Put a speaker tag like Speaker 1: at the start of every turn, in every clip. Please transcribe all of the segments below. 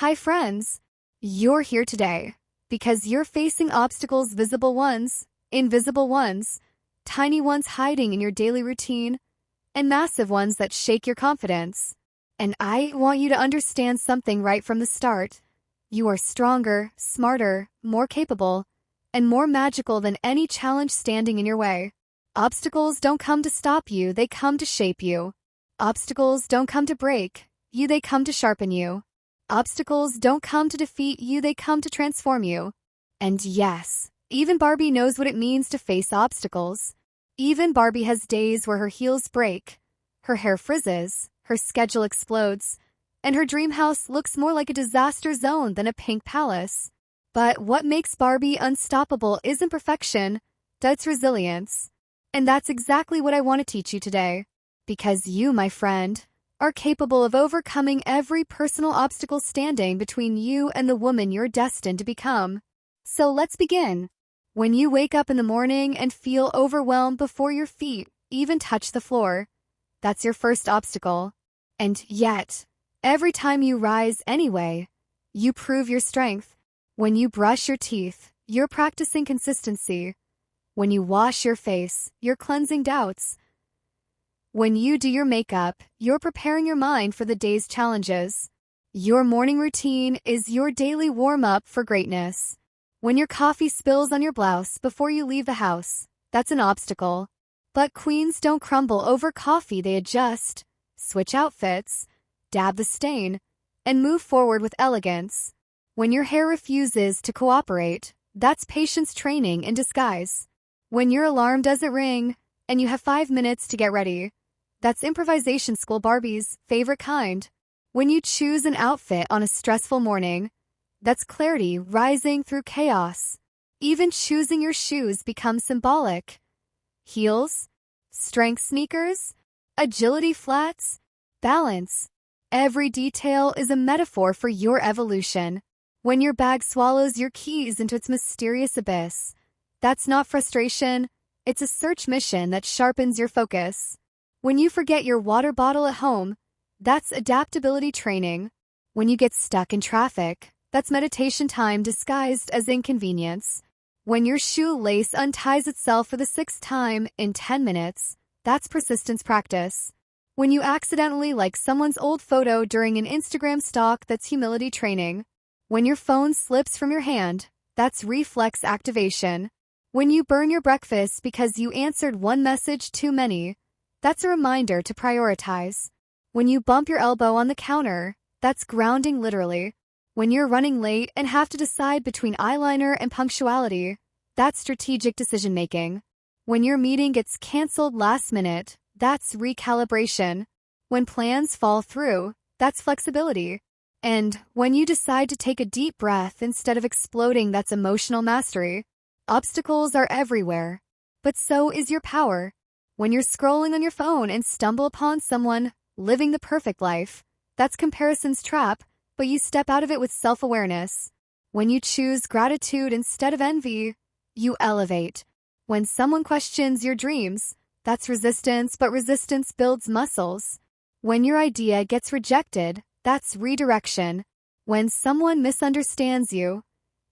Speaker 1: Hi friends! You're here today because you're facing obstacles, visible ones, invisible ones, tiny ones hiding in your daily routine, and massive ones that shake your confidence. And I want you to understand something right from the start. You are stronger, smarter, more capable, and more magical than any challenge standing in your way. Obstacles don't come to stop you, they come to shape you. Obstacles don't come to break you, they come to sharpen you. Obstacles don't come to defeat you, they come to transform you. And yes, even Barbie knows what it means to face obstacles. Even Barbie has days where her heels break, her hair frizzes, her schedule explodes, and her dream house looks more like a disaster zone than a pink palace. But what makes Barbie unstoppable isn't perfection, that's resilience. And that's exactly what I want to teach you today. Because you, my friend, are capable of overcoming every personal obstacle standing between you and the woman you're destined to become. So let's begin. When you wake up in the morning and feel overwhelmed before your feet even touch the floor, that's your first obstacle. And yet, every time you rise anyway, you prove your strength. When you brush your teeth, you're practicing consistency. When you wash your face, you're cleansing doubts. When you do your makeup, you're preparing your mind for the day's challenges. Your morning routine is your daily warm-up for greatness. When your coffee spills on your blouse before you leave the house, that's an obstacle. But queens don't crumble over coffee, they adjust, switch outfits, dab the stain, and move forward with elegance. When your hair refuses to cooperate, that's patience training in disguise. When your alarm doesn't ring, and you have 5 minutes to get ready, that's improvisation school, Barbie's favorite kind. When you choose an outfit on a stressful morning, that's clarity rising through chaos. Even choosing your shoes becomes symbolic. Heels, strength sneakers, agility flats, balance. Every detail is a metaphor for your evolution. When your bag swallows your keys into its mysterious abyss, that's not frustration, it's a search mission that sharpens your focus. When you forget your water bottle at home, that's adaptability training. When you get stuck in traffic, that's meditation time disguised as inconvenience. When your shoelace unties itself for the 6th time in 10 minutes, that's persistence practice. When you accidentally like someone's old photo during an Instagram stalk, that's humility training. When your phone slips from your hand, that's reflex activation. When you burn your breakfast because you answered one message too many, that's a reminder to prioritize. When you bump your elbow on the counter, that's grounding literally. When you're running late and have to decide between eyeliner and punctuality, that's strategic decision-making. When your meeting gets canceled last minute, that's recalibration. When plans fall through, that's flexibility. And when you decide to take a deep breath instead of exploding, that's emotional mastery. Obstacles are everywhere, but so is your power. When you're scrolling on your phone and stumble upon someone living the perfect life, that's comparison's trap, but you step out of it with self-awareness. When you choose gratitude instead of envy, you elevate. When someone questions your dreams, that's resistance, but resistance builds muscles. When your idea gets rejected, that's redirection. When someone misunderstands you,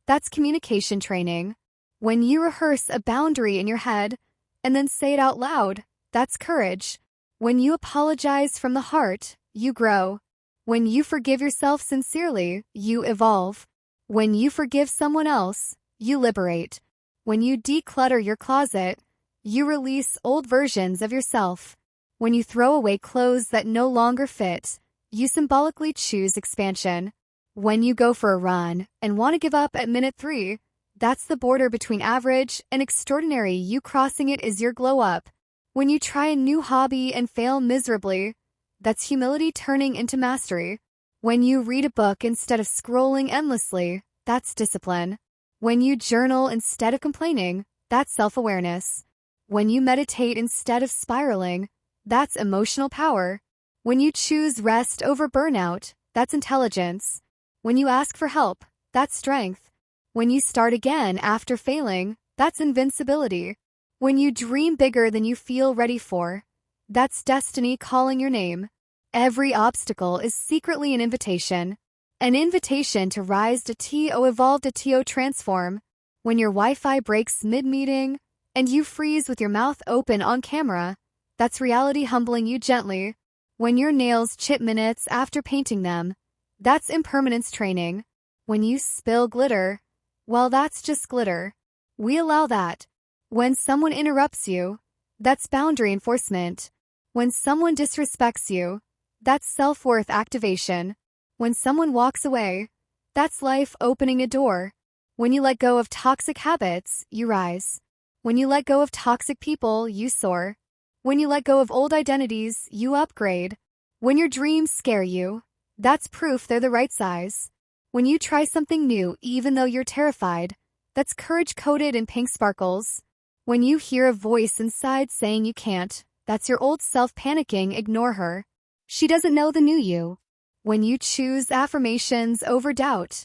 Speaker 1: that's communication training. When you rehearse a boundary in your head and then say it out loud, that's courage. When you apologize from the heart, you grow. When you forgive yourself sincerely, you evolve. When you forgive someone else, you liberate. When you declutter your closet, you release old versions of yourself. When you throw away clothes that no longer fit, you symbolically choose expansion. When you go for a run and want to give up at minute 3, that's the border between average and extraordinary. You crossing it is your glow up. When you try a new hobby and fail miserably, that's humility turning into mastery. When you read a book instead of scrolling endlessly, that's discipline. When you journal instead of complaining, that's self-awareness. When you meditate instead of spiraling, that's emotional power. When you choose rest over burnout, that's intelligence. When you ask for help, that's strength. When you start again after failing, that's invincibility. When you dream bigger than you feel ready for, that's destiny calling your name. Every obstacle is secretly an invitation. An invitation to rise to TO evolve to TO transform. When your Wi-Fi breaks mid-meeting and you freeze with your mouth open on camera, that's reality humbling you gently. When your nails chip minutes after painting them, that's impermanence training. When you spill glitter, well, that's just glitter. We allow that. When someone interrupts you, that's boundary enforcement. When someone disrespects you, that's self-worth activation. When someone walks away, that's life opening a door. When you let go of toxic habits, you rise. When you let go of toxic people, you soar. When you let go of old identities, you upgrade. When your dreams scare you, that's proof they're the right size. When you try something new even though you're terrified, that's courage coated in pink sparkles. When you hear a voice inside saying you can't, that's your old self panicking, ignore her. She doesn't know the new you. When you choose affirmations over doubt,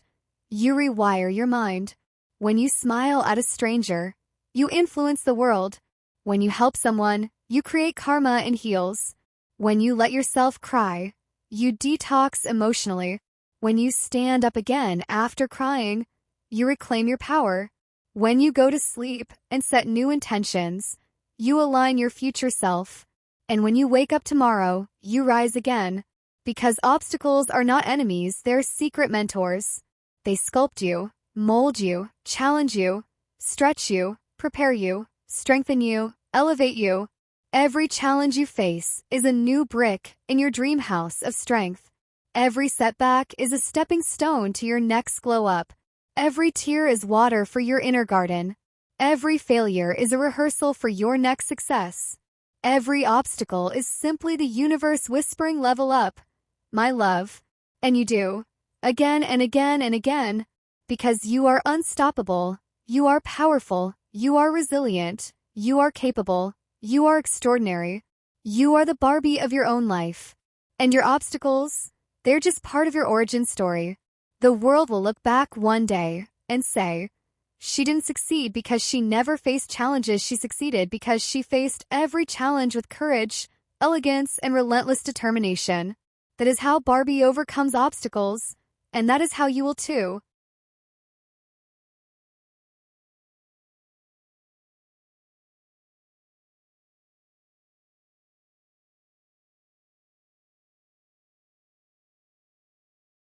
Speaker 1: you rewire your mind. When you smile at a stranger, you influence the world. When you help someone, you create karma and heals. When you let yourself cry, you detox emotionally. When you stand up again after crying, you reclaim your power. When you go to sleep and set new intentions, you align your future self. And when you wake up tomorrow, you rise again. Because obstacles are not enemies, they're secret mentors. They sculpt you, mold you, challenge you, stretch you, prepare you, strengthen you, elevate you. Every challenge you face is a new brick in your dream house of strength. Every setback is a stepping stone to your next glow up. Every tear is water for your inner garden. Every failure is a rehearsal for your next success. Every obstacle is simply the universe whispering level up, my love. And you do, again and again and again, because you are unstoppable, you are powerful, you are resilient, you are capable, you are extraordinary. You are the Barbie of your own life. And your obstacles, they're just part of your origin story. The world will look back one day and say, she didn't succeed because she never faced challenges. She succeeded because she faced every challenge with courage, elegance, and relentless determination. That is how Barbie overcomes obstacles, and that is how you will too.